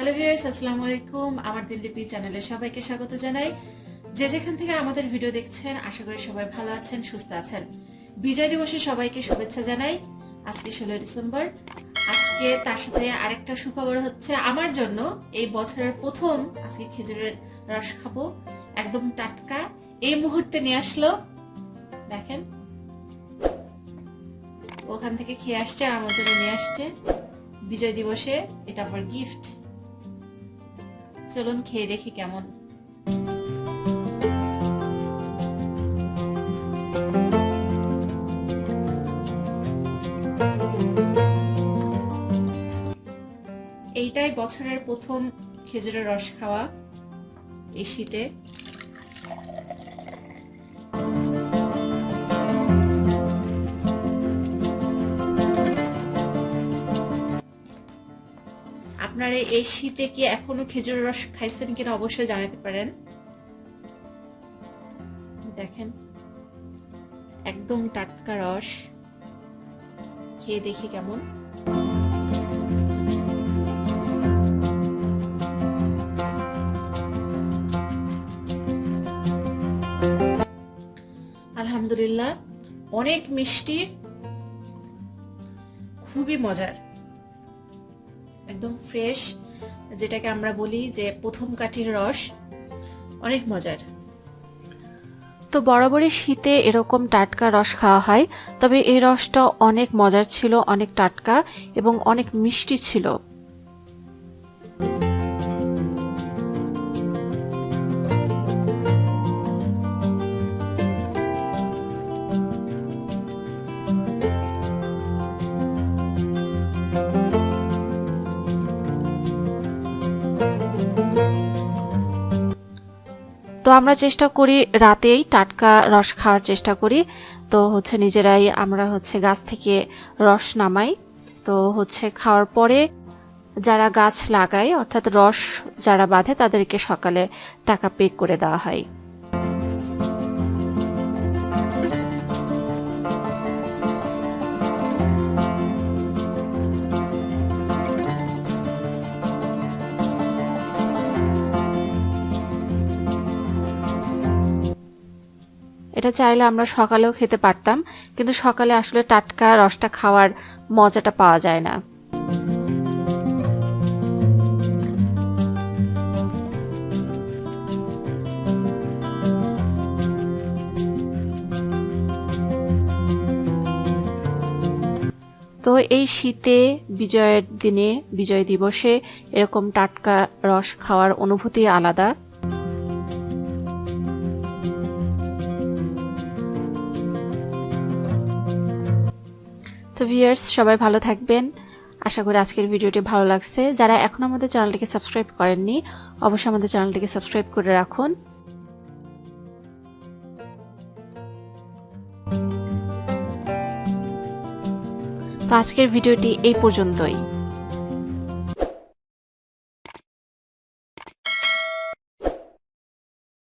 Hello viewers, আসসালামু আলাইকুম। আমার দিনলিপি চ্যানেলে সবাইকে স্বাগত জানাই। যে যেখান থেকে আমাদের ভিডিও দেখছেন, আশা করি সবাই ভালো আছেন, সুস্থ আছেন। বিজয় দিবসে সবাইকে শুভেচ্ছা জানাই। আজকে 16 ডিসেম্বর। আজকে তার সাথে আরেকটা সুখবর হচ্ছে আমার জন্য, এই বছরের প্রথম আজকে খেজুরের রস খাবো, একদম টাটকা। এই মুহূর্তে নিয়ে আসলো, দেখেন ওখান থেকে খেয়ে আসছে আর আমার জন্য নিয়ে আসছে। বিজয় দিবসে এটা আমার গিফট। চলুন খেয়ে দেখি কেমন। এইটাই বছরের প্রথম খেজুরের রস খাওয়া এই শীতে। আপনারা এই শীতে কি এখনো খেজুরের রস খাইছেন কিনা অবশ্যই জানাতে পারেন। দেখেন একদম টাটকা রস, খেয়ে দেখি কেমন। আলহামদুলিল্লাহ, অনেক মিষ্টি, খুবই মজার, একদম ফ্রেশ, যেটাকে আমরা বলি যে প্রথম কাঠির রস, অনেক মজার। তো বরাবরই শীতে এরকম টাটকা রস খাওয়া হয়, তবে এই রসটা অনেক মজার ছিল, অনেক টাটকা এবং অনেক মিষ্টি ছিল। তো আমরা চেষ্টা করি রাতেই টাটকা রস খাওয়ার চেষ্টা করি। তো নিজেরাই আমরা গাছ থেকে রস নামাই। তো খাওয়ার পরে যারা গাছ লাগায়, অর্থাৎ রস যারা বাঁধে, তাদেরকে সকালে টাকা পে করে দেওয়া হয়। এটা চাইলে আমরা সকালেও খেতে পারতাম, কিন্তু সকালে আসলে টাটকা রসটা খাওয়ার মজাটা পাওয়া যায় না। তো এই শীতে বিজয়ের দিনে, বিজয় দিবসে এরকম টাটকা রস খাওয়ার অনুভূতি আলাদা। তো ভিউয়ার্স, সবাই ভালো থাকবেন। আশা করি আজকের ভিডিওটি ভালো লাগছে। যারা এখন আমাদের চ্যানেলটিকে সাবস্ক্রাইব করেননি, অবশ্যই আমাদের চ্যানেলটিকে সাবস্ক্রাইব করে রাখুন। তো আজকের ভিডিওটি এই পর্যন্তই।